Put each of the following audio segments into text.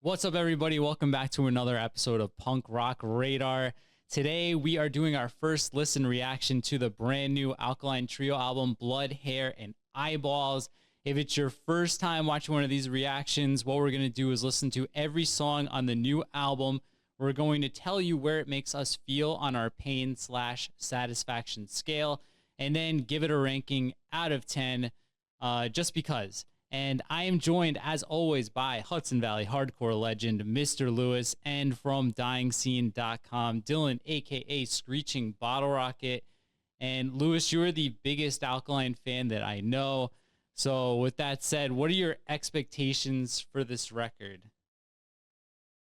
What's up, everybody? Welcome back to another episode of Punk Rock Radar. Today, we are doing our first listen reaction to the brand new Alkaline Trio album, Blood, Hair, and Eyeballs. If it's your first time watching one of these reactions, what we're going to do is listen to every song on the new album. We're going to tell you where it makes us feel on our pain/satisfaction scale, and then give it a ranking out of 10, just because. And I am joined, as always, by Hudson Valley hardcore legend, Mr. Lewis, and from DyingScene.com, Dylan, a.k.a. Screeching Bottle Rocket. And Lewis, you are the biggest Alkaline fan that I know. So with that said, what are your expectations for this record?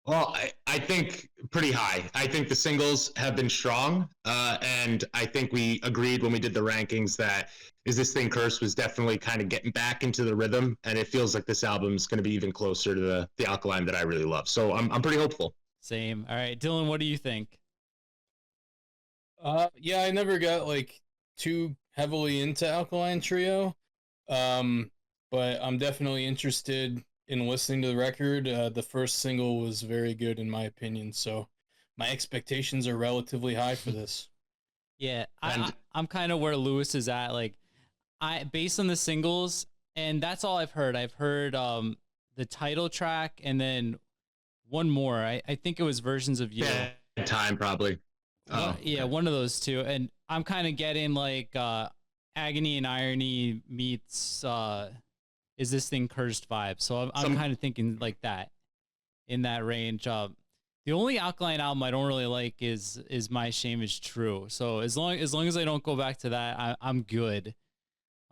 Well, I think pretty high. I think the singles have been strong, and I think we agreed when we did the rankings that Is This Thing Cursed was definitely kind of getting back into the rhythm, and it feels like this album is going to be even closer to the Alkaline that I really love. So I'm pretty hopeful. Same. All right, Dylan, what do you think? Yeah, I never got like too heavily into Alkaline Trio, but I'm definitely interested in listening to the record. The first single was very good in my opinion, so my expectations are relatively high for this. Yeah, I'm kind of where Lewis is at. Like, based on the singles, and that's all I've heard. I've heard the title track and then one more. I think it was Versions of You. Yeah, time probably. Yeah, one of those two. And I'm kind of getting like Agony and Irony meets Is This Thing Cursed vibe. So I'm kind of thinking like that, in that range. The only Alkaline album I don't really like is My Shame Is True. So as long as I don't go back to that, I'm good.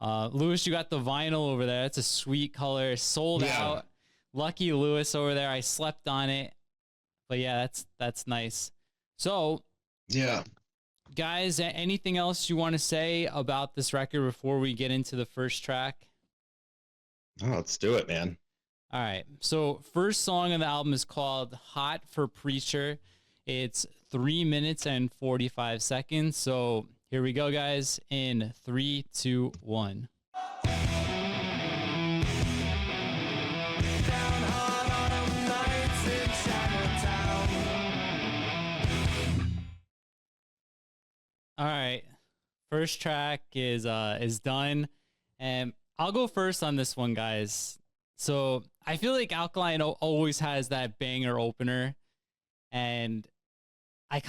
Lewis, you got the vinyl over there. It's a sweet color, sold out. Lucky Lewis over there. I slept on it, but yeah, that's nice. So yeah, guys, anything else you want to say about this record before we get into the first track? Oh, let's do it, man. All right. So first song on the album is called Hot for Preacher. It's 3 minutes and 45 seconds. So here we go, guys, in 3, 2, 1. All right. First track is done. And I'll go first on this one, guys. So I feel like Alkaline always has that banger opener, and I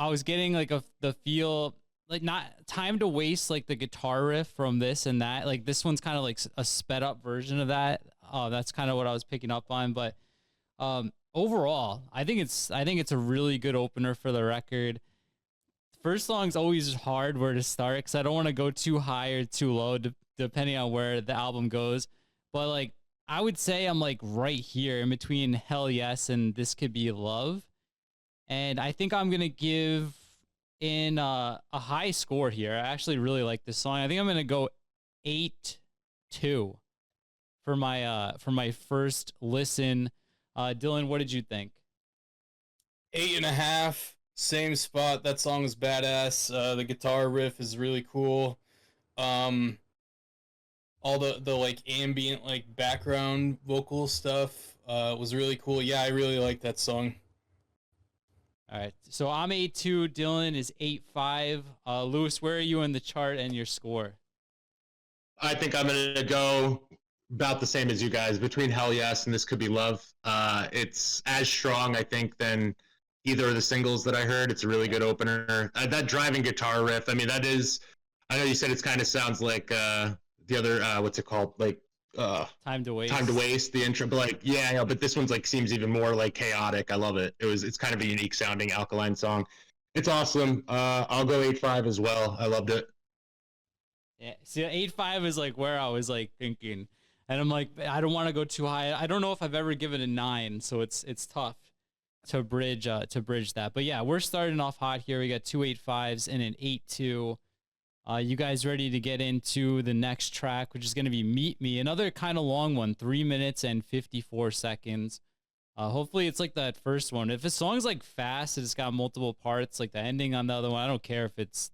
was getting like the feel, like, not Time to Waste, like the guitar riff from this and that. Like, this one's kind of like a sped up version of that. That's kind of what I was picking up on. But overall, I think it's a really good opener for the record. First song's always hard where to start because I don't want to go too high or too low depending on where the album goes. But like, I would say I'm like right here in between Hell Yes and This Could Be Love. And I think I'm going to give in a high score here. I actually really like this song. I think I'm going to go 8-2 for my first listen. Dylan, what did you think? 8.5. Same spot. That song is badass. The guitar riff is really cool. All the like ambient, like background vocal stuff was really cool. Yeah, I really like that song. All right, so I'm 8-2. Dylan is 8-5. Lewis, where are you in the chart and your score? I think I'm gonna go about the same as you guys, between Hell Yes and This Could Be Love. It's as strong, I think, than either of the singles that I heard. It's a really good opener. That driving guitar riff, I mean, that is, I know you said it kind of sounds like the other, what's it called? Like, Time to Waste. Time to Waste, the intro. But like, yeah, but this one's like, seems even more like chaotic. I love it. It's kind of a unique sounding Alkaline song. It's awesome. I'll go 8-5 as well. I loved it. Yeah, see, 8-5 is like where I was like thinking. And I'm like, I don't want to go too high. I don't know if I've ever given a 9, so it's tough to bridge that. But yeah, we're starting off hot here. We got 2 8-5s and an 8-2. You guys ready to get into the next track, which is going to be Meet Me, another kind of long one, 3 minutes and 54 seconds. Hopefully it's like that first one. If a song's like fast, it's got multiple parts, like the ending on the other one, I don't care if it's,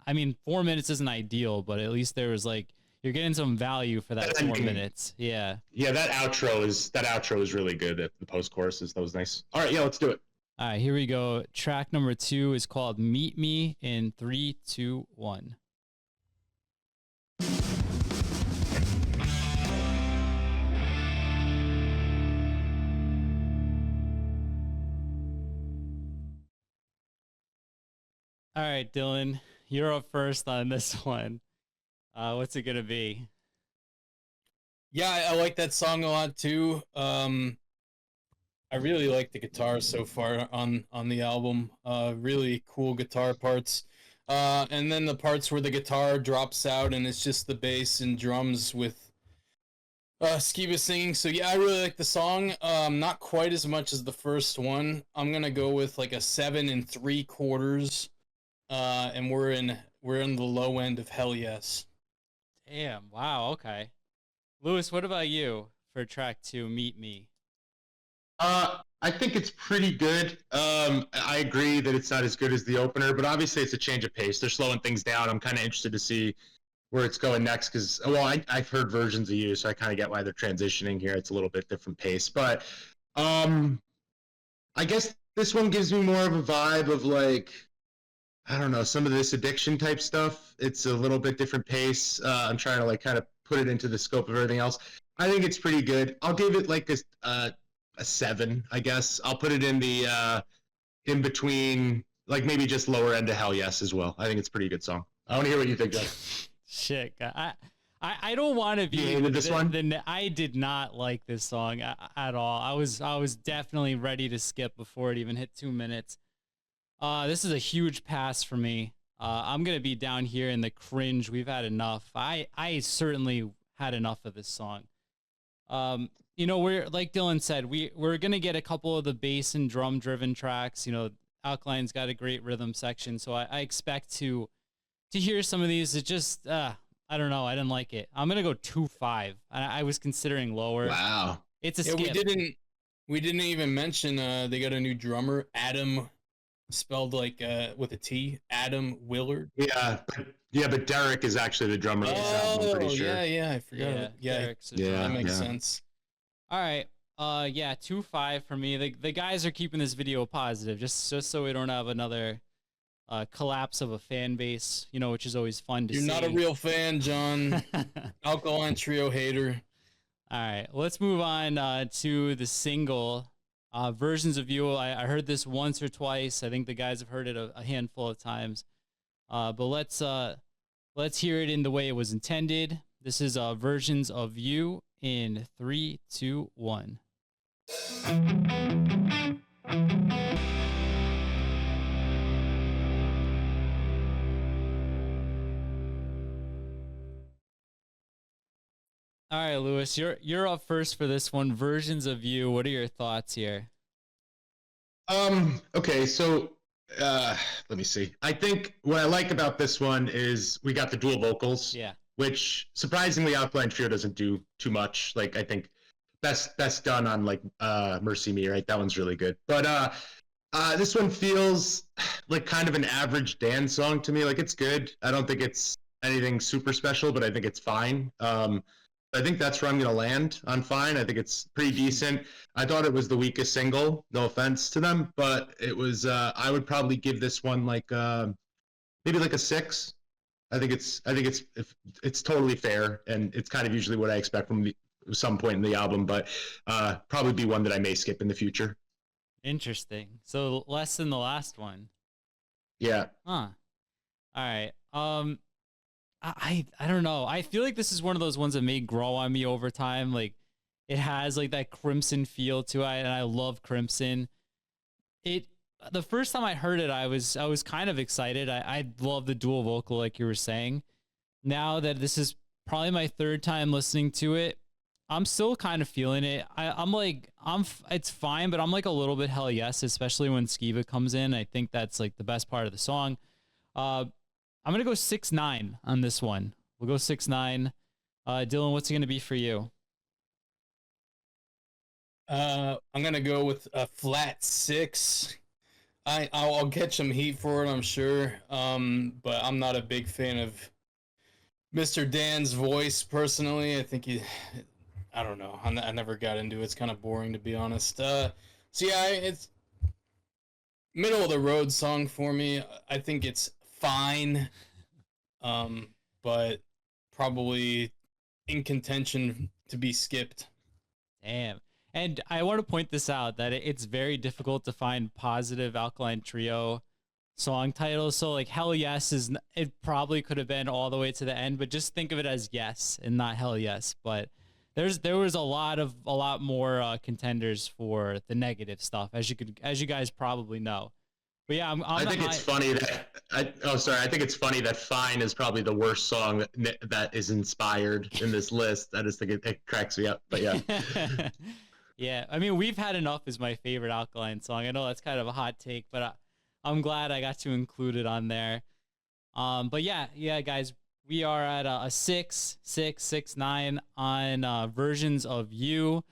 I mean, 4 minutes isn't ideal, but at least there was like, you're getting some value for that That 4 ending- minutes. Yeah. Yeah, that outro is really good. At the post choruses, that was nice. All right, yeah, let's do it. All right, here we go. Track number 2 is called "Meet Me" in 3, 2, 1. All right, Dylan, you're up first on this one. What's it gonna be? Yeah, I like that song a lot too. I really like the guitars so far on the album. Really cool guitar parts. And then the parts where the guitar drops out and it's just the bass and drums with Skiba singing. So yeah, I really like the song. Not quite as much as the first one. I'm gonna go with like a 7 3/4. And we're in the low end of Hell Yes. Damn! Wow. Okay. Lewis, what about you for track 2, "Meet Me"? I think it's pretty good. I agree that it's not as good as the opener, but obviously it's a change of pace. They're slowing things down. I'm kind of interested to see where it's going next because, well, I've heard versions of you, so I kind of get why they're transitioning here. It's a little bit different pace, but I guess this one gives me more of a vibe of like, I don't know, some of this addiction type stuff. It's a little bit different pace. I'm trying to like kind of put it into the scope of everything else. I think it's pretty good. I'll give it like a 7, I guess. I'll put it in the in between, like maybe just lower end of Hell Yes as well. I think it's a pretty good song. I want to hear what you think, Jeff. Shit, I don't want to be. You hated this one? I did not like this song at all. I was definitely ready to skip before it even hit 2 minutes. This is a huge pass for me. I'm gonna be down here in the cringe. We've had enough. I certainly had enough of this song. You know, we're like Dylan said, we're gonna get a couple of the bass and drum driven tracks. You know, Alkaline's got a great rhythm section, so I expect to hear some of these. It just I don't know. I didn't like it. I'm gonna go 2-5. I was considering lower. Wow. It's a Yeah, skip. we didn't even mention they got a new drummer, Adam, spelled like with a T, Adam Willard. But Derek is actually the drummer of this album, I'm pretty sure. Yeah, I forgot. Yeah, Derek's a Yeah. drummer. that makes sense. All right. Yeah, 2-5 for me. The guys are keeping this video positive, just so we don't have another collapse of a fan base, you know, which is always fun to see. You're not a real fan, John. Alkaline Trio hater. All right, let's move on to the single versions of you. I heard this once or twice. I think the guys have heard it a handful of times. But let's hear it in the way it was intended. This is versions of you in 3, 2, 1. All right, Lewis, you're up first for this one. Versions of you. What are your thoughts here? Okay, so let me see. I think what I like about this one is we got the dual vocals. Yeah. Which surprisingly Alkaline Trio doesn't do too much. Like I think best done on like Mercy Me, right? That one's really good. But this one feels like kind of an average Dan song to me. Like it's good. I don't think it's anything super special, but I think it's fine. I think that's where I'm going to land on fine. I think it's pretty decent. I thought it was the weakest single. No offense to them, but it was. I would probably give this one like maybe like a 6. I think it's totally fair, and it's kind of usually what I expect from some point in the album. But probably be one that I may skip in the future. Interesting. So less than the last one. Yeah. Huh. All right. I don't know. I feel like this is one of those ones that may grow on me over time. Like it has like that Crimson feel to it, and I love Crimson. The first time I heard it, I was kind of excited. I love the dual vocal, like you were saying. Now that this is probably my 3rd time listening to it, I'm still kind of feeling it. It's fine, but I'm like a little bit Hell Yes, especially when Skiba comes in. I think that's like the best part of the song. I'm going to go 6-9 on this one. We'll go 6-9. Dylan, what's it going to be for you? I'm going to go with a flat 6. I'll catch some heat for it, I'm sure. But I'm not a big fan of Mr. Dan's voice, personally, I think I don't know. I never got into it. It's kind of boring, to be honest. So yeah, it's middle of the road song for me. I think it's fine, but probably in contention to be skipped. Damn. And I want to point this out that it's very difficult to find positive Alkaline Trio song titles. So like Hell Yes it probably could have been all the way to the end, but just think of it as Yes and not Hell Yes. But there was a lot more contenders for the negative stuff, as you guys probably know. But yeah, I think it's funny that I think it's funny that Fine is probably the worst song that is inspired in this list. I just think it cracks me up. But yeah. Yeah, I mean, We've Had Enough is my favorite Alkaline song. I know that's kind of a hot take, but I'm glad I got to include it on there. But yeah, guys, we are at a 6, 6, 6, 9 on Versions of You.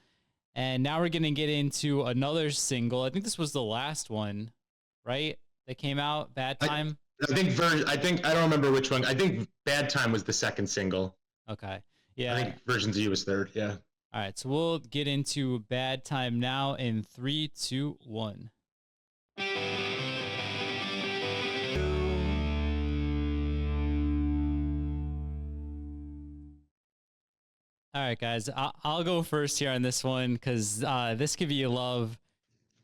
And now we're going to get into another single. I think this was the last one, right? That came out, Bad Time. I think I don't remember which one. I think Bad Time was the second single. Okay. Yeah. I think Versions of You was third. Yeah. All right. So we'll get into Bad Time now in 3, 2, 1. All right, guys. I'll go first here on this one because this could be a love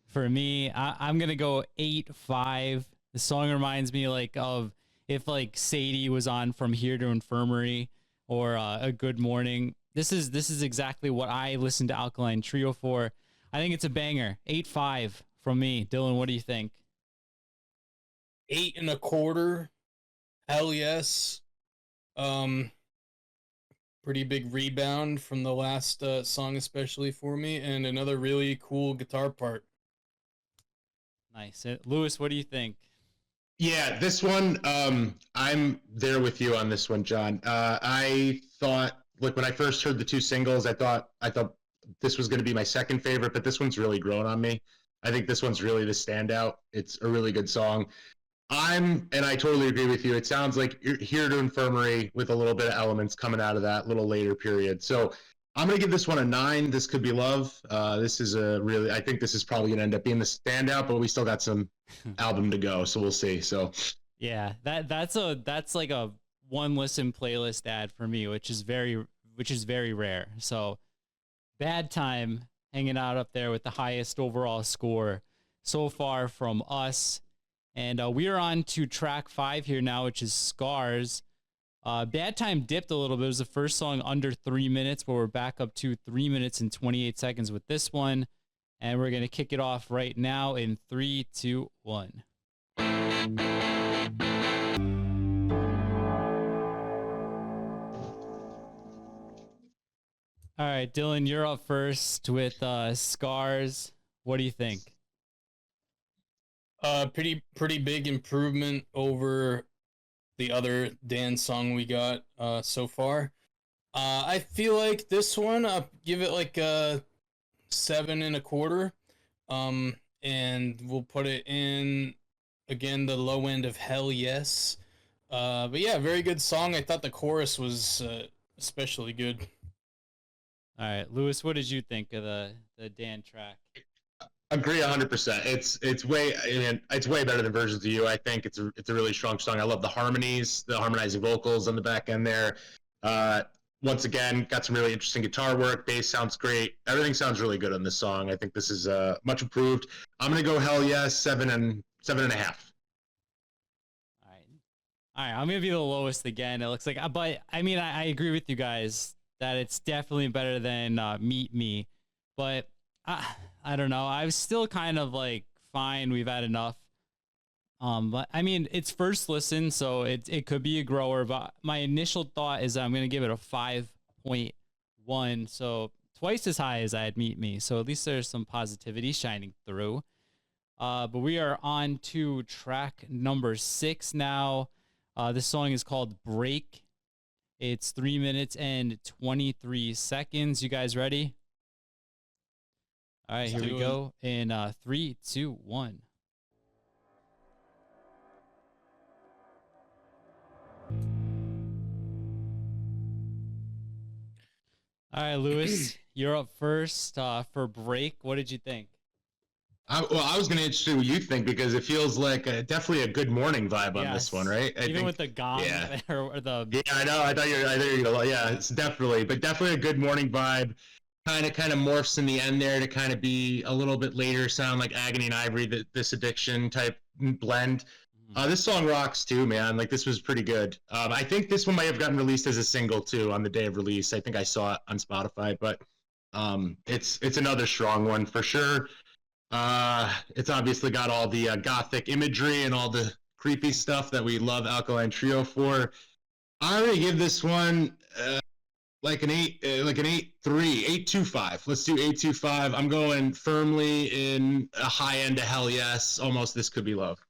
for me. I'm gonna go 8-5. The song reminds me like of if like Sadie was on From Here to Infirmary or A Good Morning. This is exactly what I listened to Alkaline Trio for. I think it's a banger. 8-5 from me. Dylan, what do you think? 8 1/4. Hell yes. Pretty big rebound from the last song, especially for me, and another really cool guitar part. Nice. Lewis, what do you think? Yeah, this one, I'm there with you on this one, John. I thought, like when I first heard the two singles, I thought this was going to be my second favorite, but this one's really grown on me. I think this one's really the standout. It's a really good song. And I totally agree with you. It sounds like you're Here to Infirmary with a little bit of elements coming out of that little later period. So I'm going to give this one a 9. This could be love. This is I think this is probably going to end up being the standout, but we still got some album to go. So we'll see. So yeah, that's like a one listen playlist ad for me, which is very rare. So Bad Time hanging out up there with the highest overall score so far from us. And we are on to track 5 here now, which is Scars. Bad Time dipped a little bit. It was the first song under 3 minutes, but we're back up to 3 minutes and 28 seconds with this one. And we're going to kick it off right now in 3, 2, 1. All right, Dylan, you're up first with Scars. What do you think? Pretty big improvement over the other Dan song we got so far. I feel like this one, I'll give it like a 7 1/4. And we'll put it in again the low end of Hell Yes. But yeah, very good song. I thought the chorus was especially good. All right, Lewis, what did you think of the Dan track? Agree 100%. It's way better than Versions of You. I think it's a really strong song. I love the harmonies, the harmonizing vocals on the back end there. Once again, got some really interesting guitar work. Bass sounds great. Everything sounds really good on this song. I think this is much improved. I'm gonna go Hell Yes, 7.5. All right, I'm gonna be the lowest again. It looks like, but I mean, I agree with you guys that it's definitely better than Meet Me, but I don't know. I was still kind of like, fine, we've had enough. But I mean, it's first listen, so it could be a grower. But my initial thought is I'm gonna give it a 5.1, so twice as high as I had Meet Me. So at least there's some positivity shining through. But we are on to track number 6 now. This song is called Break. It's 3 minutes and 23 seconds. You guys ready? All right, here we go. In 3, 2, 1. All right, Lewis, you're up first for break. What did you think? I was going to interested what you think because it feels like definitely a good morning vibe on this one, Yes, right? I even think, with the gong yeah, or the yeah, I know. I thought you were gonna, yeah, it's definitely a good morning vibe. Kind of morphs in the end there to kind of be a little bit later, sound like Agony and Ivory, this addiction type blend. This song rocks too, man. Like this was pretty good. I think this one might have gotten released as a single too on the day of release. I think I saw it on Spotify, but it's another strong one for sure. It's obviously got all the gothic imagery and all the creepy stuff that we love Alkaline Trio for. I'm gonna give this one like an 8.25. Let's do 8.25. I'm going firmly in a high end of hell yes. Almost this could be love.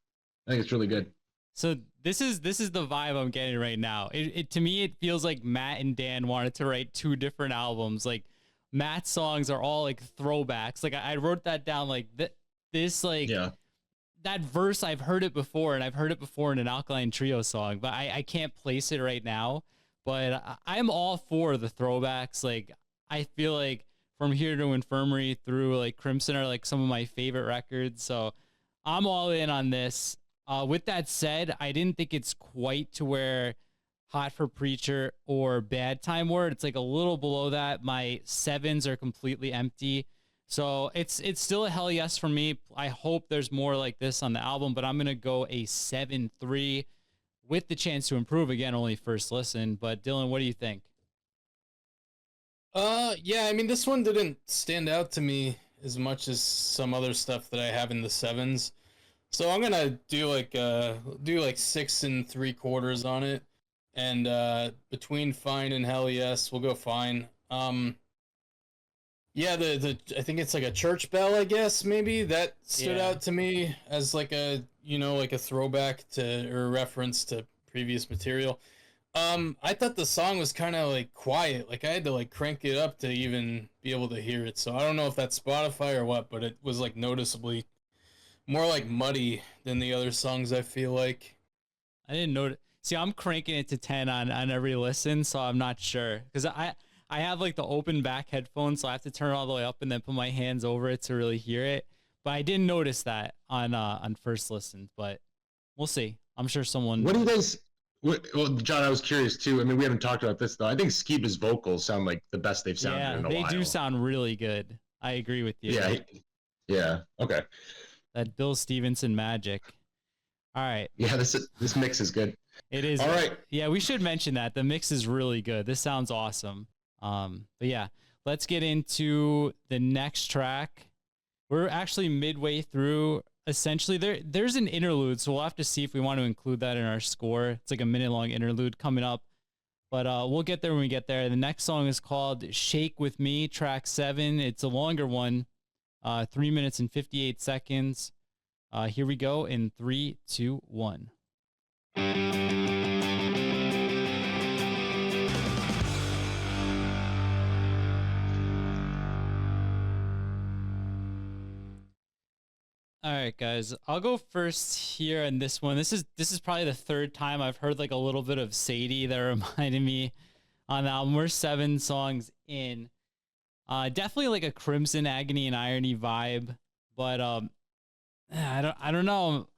I think it's really good. So this is the vibe I'm getting right now. It to me it feels like Matt and Dan wanted to write two different albums. Like Matt's songs are all like throwbacks. Like I wrote that down. Like this like Yeah. that verse I've heard it before, and I've heard it before in an Alkaline Trio song, but I can't place it right now. But I'm all for the throwbacks. Like I feel like From Here to Infirmary through like Crimson are like some of my favorite records. So I'm all in on this. With that said, I didn't think it's quite to where Hot for Preacher or Bad Time were. It's like a little below that. My sevens are completely empty. So it's still a hell yes for me. I hope there's more like this on the album, but I'm gonna go a 7.3 with the chance to improve. Again, only first listen. But Dylan, what do you think? Yeah, I mean this one didn't stand out to me as much as some other stuff that I have in the sevens. So I'm gonna do like 6.75 on it, and between fine and hell yes, we'll go fine. Yeah, the I think it's like a church bell, I guess maybe that stood Yeah. out to me as like a like a throwback to or a reference to previous material. I thought the song was kind of like quiet, like I had to like crank it up to even be able to hear it. So I don't know if that's Spotify or what, but it was like noticeably more like muddy than the other songs, I feel like. I didn't know. See, I'm cranking it to 10 on every listen, so I'm not sure because I have like the open back headphones, so I have to turn it all the way up and then put my hands over it to really hear it. But I didn't notice that on first listen, but we'll see. I'm sure someone. What do you guys? Well, John, I was curious too. I mean, we haven't talked about this though. I think Skiba's vocals sound like the best they've sounded Yeah, in a they while. do sound really good. I agree with you. Yeah, yeah. Okay. That Bill Stevenson magic. All right. Yeah, this mix is good. It is. All right. Yeah, we should mention that. The mix is really good. This sounds awesome. But yeah, let's get into the next track. We're actually midway through. Essentially, there's an interlude, so we'll have to see if we want to include that in our score. It's like a minute-long interlude coming up. But we'll get there when we get there. The next song is called Shake With Me, track 7. It's a longer one, 3 minutes and 58 seconds. Here we go in 3, 2, 1. All right, guys. I'll go first here in this one. This is probably the third time I've heard like a little bit of Sadie that reminded me on the album. We're 7 songs in. Definitely like a Crimson Agony and Irony vibe, but I don't know.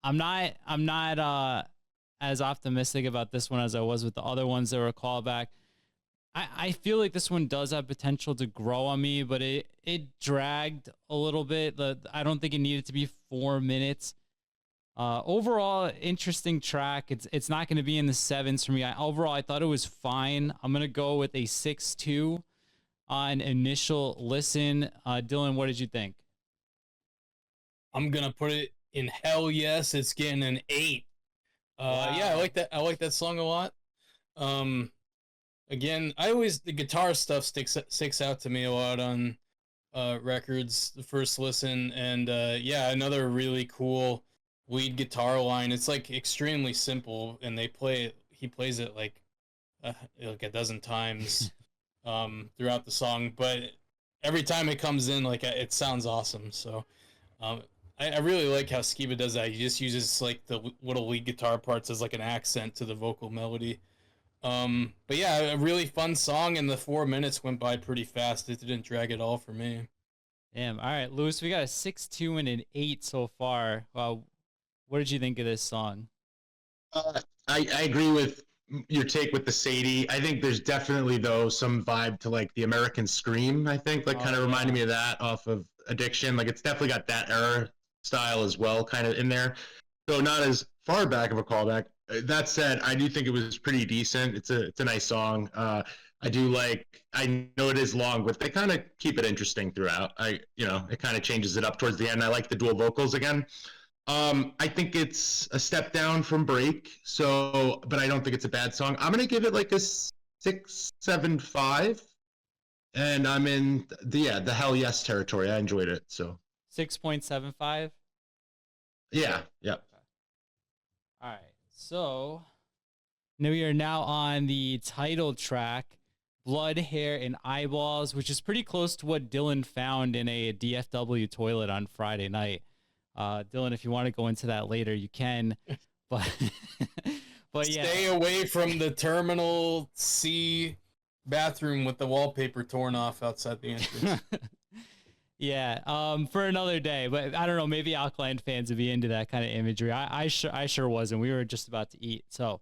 I'm not as optimistic about this one as I was with the other ones that were a callback. I feel like this one does have potential to grow on me, but it dragged a little bit. I don't think it needed to be 4 minutes. Overall, interesting track. It's not going to be in the sevens for me. Overall, I thought it was fine. I'm going to go with a 6.2 on initial listen. Dylan, what did you think? I'm gonna put it in hell yes. It's getting an 8. Wow. Yeah, I like that song a lot. Again, the guitar stuff sticks out to me a lot on records. The first listen, and yeah, another really cool lead guitar line. It's like extremely simple, and he plays it like a dozen times throughout the song, but every time it comes in, like it sounds awesome. So I really like how Skiba does that. He just uses like the little lead guitar parts as like an accent to the vocal melody. But yeah, a really fun song, and the 4 minutes went by pretty fast. It didn't drag at all for me. Damn. All right, Lewis, we got a 6-2 and an 8 so far. What did you think of this song? I agree with your take with the Sadie. I think there's definitely though some vibe to like the American Scream. I think like kind of reminded me of that off of Addiction. Like it's definitely got that era style as well, kind of in there. So not as far back of a callback. That said, I do think it was pretty decent. It's a nice song. I do like. I know it is long, but they kind of keep it interesting throughout. It kind of changes it up towards the end. I like the dual vocals again. I think it's a step down from Break, but I don't think it's a bad song. I'm gonna give it like a 6.75, and I'm in the hell yes territory. I enjoyed it, so 6.75. yeah. All right, so now we are now on the title track, Blood, Hair, and Eyeballs, which is pretty close to what Dylan found in a DFW toilet on Friday night. Dylan, if you want to go into that later, you can. But yeah. Stay away from the Terminal C bathroom with the wallpaper torn off outside the entrance. Yeah, for another day. But I don't know, maybe Alkaline fans would be into that kind of imagery. I sure wasn't. We were just about to eat. So,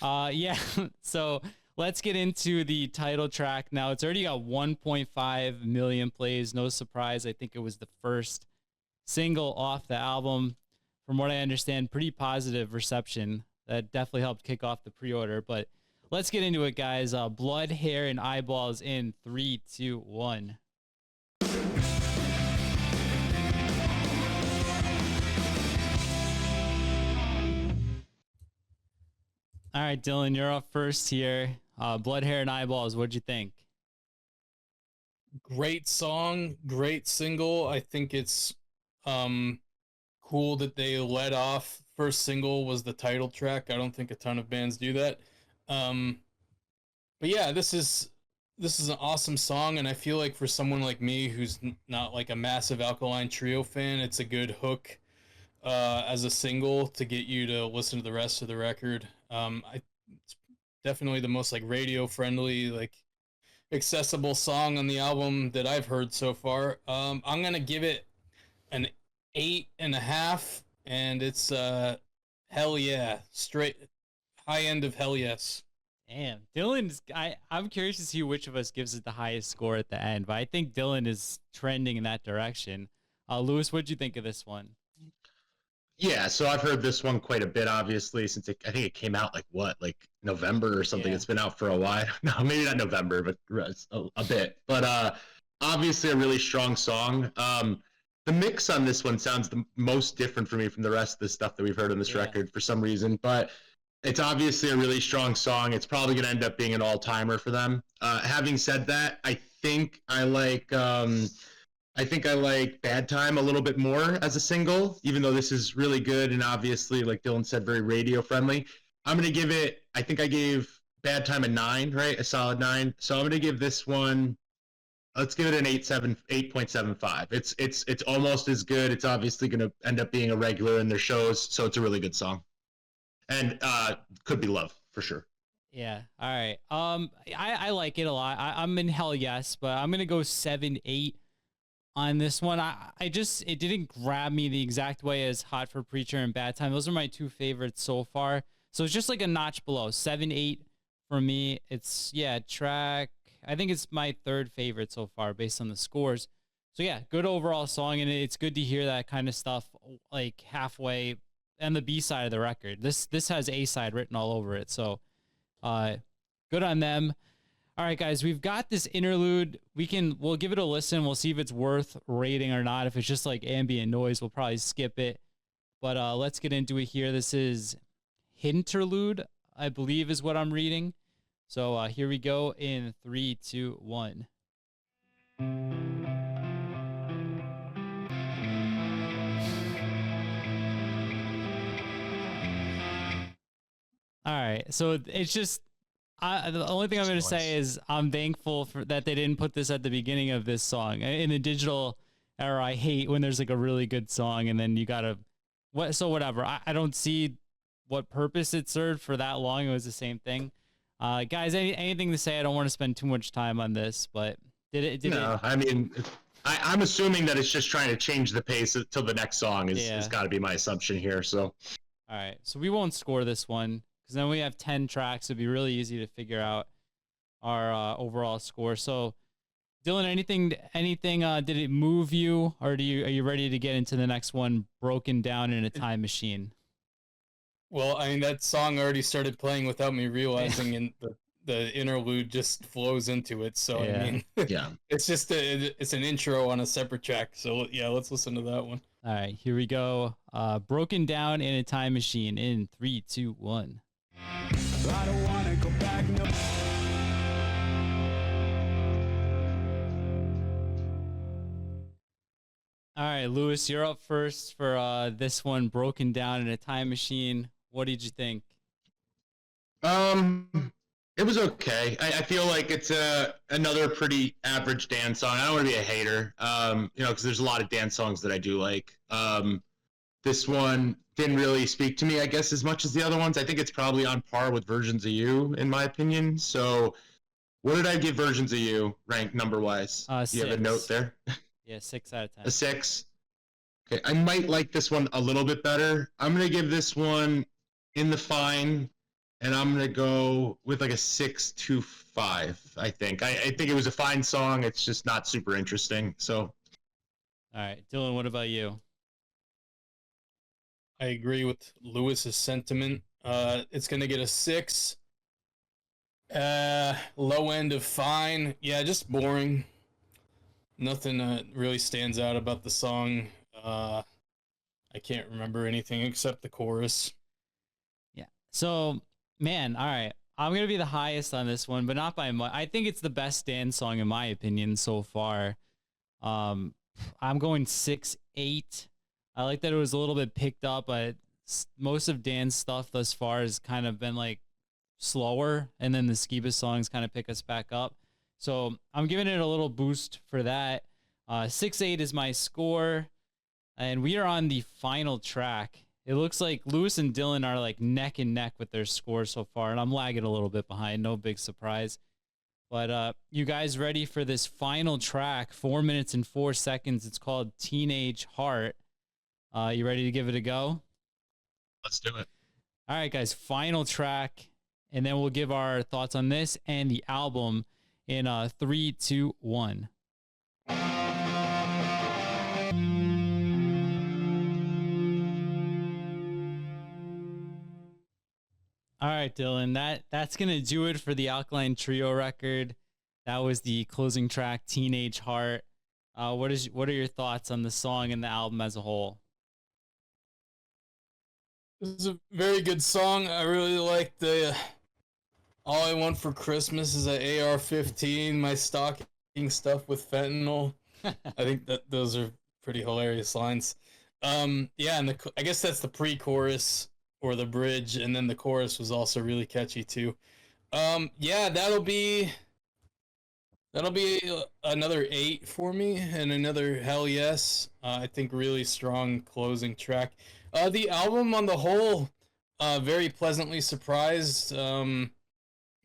yeah. So let's get into the title track. Now, it's already got 1.5 million plays. No surprise. I think it was the first single off the album. From what I understand, pretty positive reception. That definitely helped kick off the pre-order. But let's get into it, guys. Blood, Hair, and Eyeballs in 3, 2, 1. All right, Dylan, you're up first here. Blood, Hair, and Eyeballs. What'd you think? Great song, great single. I think it's cool that they let off. First single was the title track. I don't think a ton of bands do that. But yeah, this is an awesome song, and I feel like for someone like me who's not like a massive Alkaline Trio fan, it's a good hook as a single to get you to listen to the rest of the record. It's definitely the most like radio friendly, like accessible song on the album that I've heard so far. I'm gonna give it an 8.5, and it's hell yeah, straight high end of hell yes. Damn, I'm curious to see which of us gives it the highest score at the end, but I think Dylan is trending in that direction. Lewis, what'd you think of this one? Yeah, so I've heard this one quite a bit, obviously, since I think it came out like November or something. Yeah. It's been out for a while. No, maybe not November, but a bit. But obviously a really strong song. The mix on this one sounds the most different for me from the rest of the stuff that we've heard on this record for some reason. But it's obviously a really strong song. It's probably going to end up being an all-timer for them. Having said that, I think I like Bad Time a little bit more as a single, even though this is really good and obviously, like Dylan said, very radio friendly. I'm going to give it, I think I gave Bad Time a 9, right? A solid 9. So I'm going to give this one, let's give it an 8.75. It's almost as good. It's obviously going to end up being a regular in their shows. So it's a really good song. And could be love for sure. Yeah. All right. I like it a lot. I'm in hell yes, but I'm going to go 7-8 on this one. It didn't grab me the exact way as Hot for Preacher and Bad Time. Those are my two favorites so far. So it's just like a notch below. 7-8 for me. It's track. I think it's my third favorite so far based on the scores. So yeah, good overall song, and it's good to hear that kind of stuff like halfway and the B side of the record. This has A side written all over it. So good on them. All right, guys, we've got this interlude. We'll give it a listen. We'll see if it's worth rating or not. If it's just like ambient noise, we'll probably skip it. But let's get into it here. This is Interlude, I believe is what I'm reading. So here we go in 3, 2, 1. All right, so it's just the only thing I'm going to say is I'm thankful that they didn't put this at the beginning of this song. In the digital era, I hate when there's like a really good song and then you gotta whatever. I don't see what purpose it served for that long. It was the same thing. Guys, anything to say? I don't want to spend too much time on this, but No, I mean, I'm assuming that it's just trying to change the pace till the next song is got to be my assumption here. So, all right, so we won't score this one because then we have 10 tracks. It'd be really easy to figure out our overall score. So, Dylan, anything? Did it move you, or are you ready to get into the next one? Broken Down in a Time Machine. Well, I mean, that song already started playing without me realizing, and the interlude just flows into it. So I mean, yeah, it's just it's an intro on a separate track. So yeah, let's listen to that one. All right, here we go. Broken Down in a Time Machine in 3, 2, 1. I don't wanna go back, no. All right, Lewis, you're up first for this one, Broken Down in a Time Machine. What did you think? It was okay. I feel like it's another pretty average dance song. I don't want to be a hater, because there's a lot of dance songs that I do like. This one didn't really speak to me, I guess, as much as the other ones. I think it's probably on par with Versions of You, in my opinion. So, what did I give Versions of You rank number-wise? Do you have a note there? Yeah, 6 out of 10. A 6? Okay, I might like this one a little bit better. I'm going to give this one in the fine, and I'm going to go with like a 6.25, I think. I think it was a fine song. It's just not super interesting. So, all right, Dylan, what about you? I agree with Lewis's sentiment. It's going to get a 6. Low end of fine. Yeah, just boring. Nothing really stands out about the song. I can't remember anything except the chorus. Yeah. So, man, all right. I'm going to be the highest on this one, but not by much. I think it's the best dance song in my opinion so far. I'm going 6.8. I like that it was a little bit picked up, but most of Dan's stuff thus far has kind of been like slower, and then the Skiba songs kind of pick us back up. So I'm giving it a little boost for that. 6.8 is my score, and we are on the final track. It looks like Lewis and Dylan are like neck and neck with their score so far, and I'm lagging a little bit behind. No big surprise. But you guys ready for this final track? 4 minutes and 4 seconds. It's called Teenage Heart. You ready to give it a go? Let's do it. All right, guys. Final track, and then we'll give our thoughts on this and the album in 3, 2, 1. All right, Dylan, that's going to do it for the Alkaline Trio record. That was the closing track, Teenage Heart. What are your thoughts on the song and the album as a whole? This is a very good song. I really like the All I Want for Christmas is an AR-15, my stocking stuff with fentanyl. I think that those are pretty hilarious lines. Yeah, and I guess that's the pre-chorus or the bridge, and then the chorus was also really catchy too. Yeah, that'll be another 8 for me, and another hell yes. I think really strong closing track. The album on the whole, very pleasantly surprised.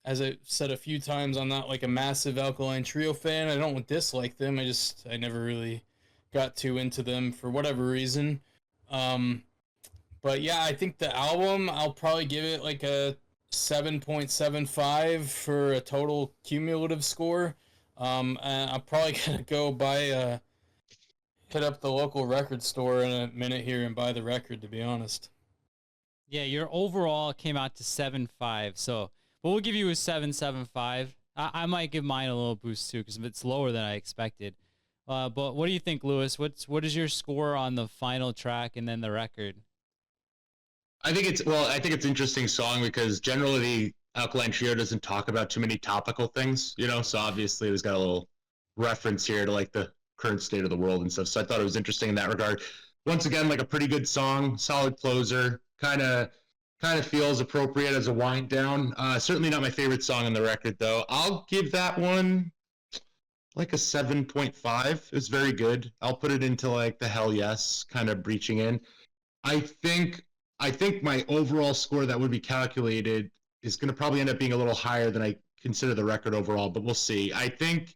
As I said a few times, I'm not like a massive Alkaline Trio fan. I don't dislike them. I never really got too into them for whatever reason. But yeah, I think the album, I'll probably give it like a 7.75 for a total cumulative score. And I'm probably gonna go hit up the local record store in a minute here and buy the record, to be honest. Yeah, your overall came out to 7.5. So, but we'll give you a 7.75. I might give mine a little boost too because it's lower than I expected. But what do you think, Lewis? What is your score on the final track and then the record? I think it's an interesting song because generally the Alkaline Trio doesn't talk about too many topical things, so obviously there's got a little reference here to like the current state of the world and stuff. So I thought it was interesting in that regard. Once again, like a pretty good song, solid closer, kind of feels appropriate as a wind down. Certainly not my favorite song on the record though. I'll give that one like a 7.5. It was very good. I'll put it into like the hell yes, kind of breaching in. I think my overall score that would be calculated is going to probably end up being a little higher than I consider the record overall, but we'll see. I think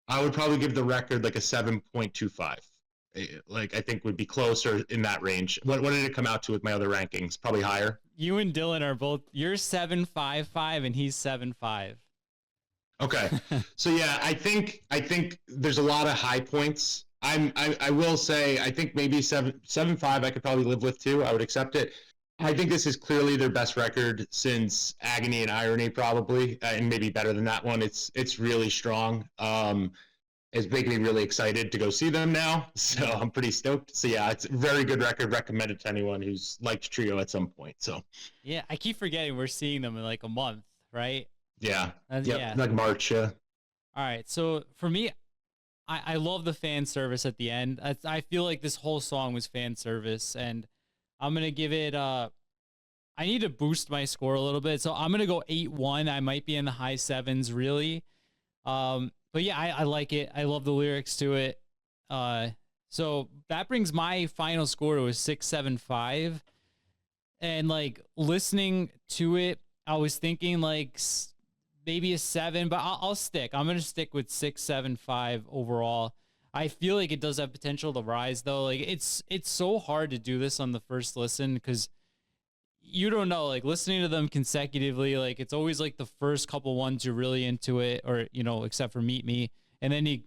I would probably give the record like a 7.25. Like I think would be closer in that range. What did it come out to with my other rankings? Probably higher. You and Dylan are both, you're 7.55 and he's 7.5. Okay. So yeah, I think there's a lot of high points. I will say I think maybe 7.5 I could probably live with too. I would accept it. I think this is clearly their best record since Agony and Irony, probably, and maybe better than that one. It's really strong. It's making me really excited to go see them now, so I'm pretty stoked. So yeah, it's a very good record. Recommended to anyone who's liked Trio at some point. So yeah, I keep forgetting we're seeing them in like a month, right? Yeah. Yeah. Like March. Yeah. All right. So for me, I love the fan service at the end. I feel like this whole song was fan service, and I'm gonna give it. I need to boost my score a little bit, so I'm gonna go 8-1. I might be in the high sevens, really. But yeah, I like it. I love the lyrics to it. So that brings my final score to a 6.75. And like listening to it, I was thinking like maybe a 7, but I'll stick. I'm gonna stick with 6.75 overall. I feel like it does have potential to rise though. Like it's so hard to do this on the first listen because you don't know, like listening to them consecutively, like it's always like the first couple ones you're really into it, or except for Meet Me, and then it's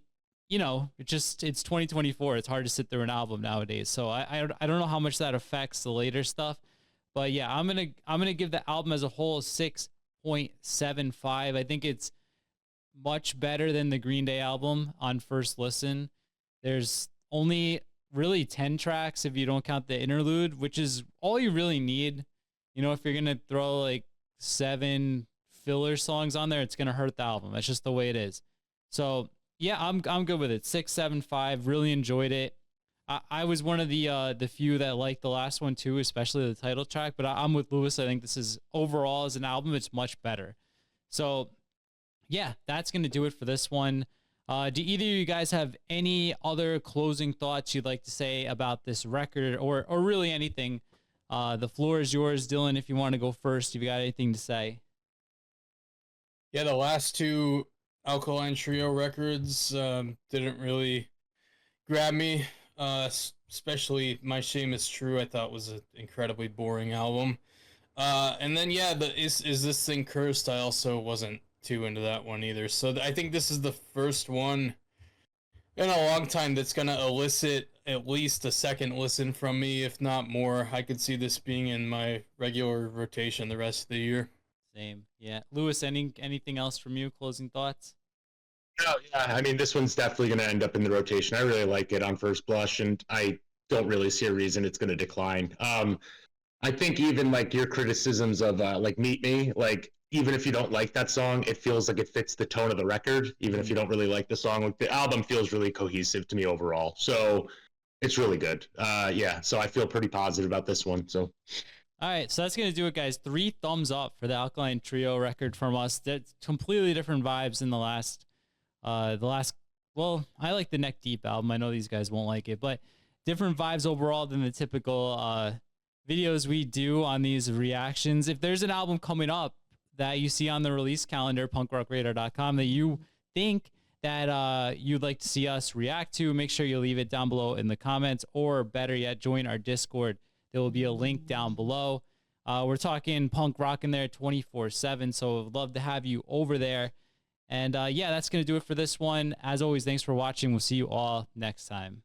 2024. It's hard to sit through an album nowadays. So I don't know how much that affects the later stuff, but yeah, I'm gonna give the album as a whole 6.75. I think it's much better than the Green Day album on first listen. There's only really 10 tracks if you don't count the interlude, which is all you really need. If you're going to throw like 7 filler songs on there, it's going to hurt the album. That's just the way it is. So yeah, I'm good with it. 6.75, really enjoyed it. I was one of the few that liked the last one too, especially the title track, but I'm with Lewis. I think this is overall as an album, it's much better. So yeah, that's going to do it for this one. Do either of you guys have any other closing thoughts you'd like to say about this record or really anything? The floor is yours, Dylan, if you want to go first, if you got anything to say. Yeah, the last 2 Alkaline Trio records didn't really grab me, especially My Shame Is True. I thought was an incredibly boring album. And then, yeah, Is This Thing Cursed? I also wasn't too into that one either. So I think this is the first one in a long time that's going to elicit at least a second listen from me, if not more. I could see this being in my regular rotation the rest of the year. Same. Yeah. Lewis, anything else from you? Closing thoughts? No, yeah. I mean, this one's definitely going to end up in the rotation. I really like it on first blush, and I don't really see a reason it's going to decline. I think even like your criticisms of like Meet Me, like even if you don't like that song, it feels like it fits the tone of the record. Even if you don't really like the song, like the album feels really cohesive to me overall. So it's really good. Yeah. So I feel pretty positive about this one. So. All right, so that's going to do it, guys. 3 thumbs up for the Alkaline Trio record from us. That's completely different vibes than the last, well, I like the Neck Deep album. I know these guys won't like it, but different vibes overall than the typical videos we do on these reactions. If there's an album coming up that you see on the release calendar, punkrockradio.com, that you think that you'd like to see us react to, make sure you leave it down below in the comments, or better yet, join our Discord. There will be a link down below. We're talking punk rock in there 24/7, so I'd love to have you over there. And yeah, that's going to do it for this one. As always, thanks for watching. We'll see you all next time.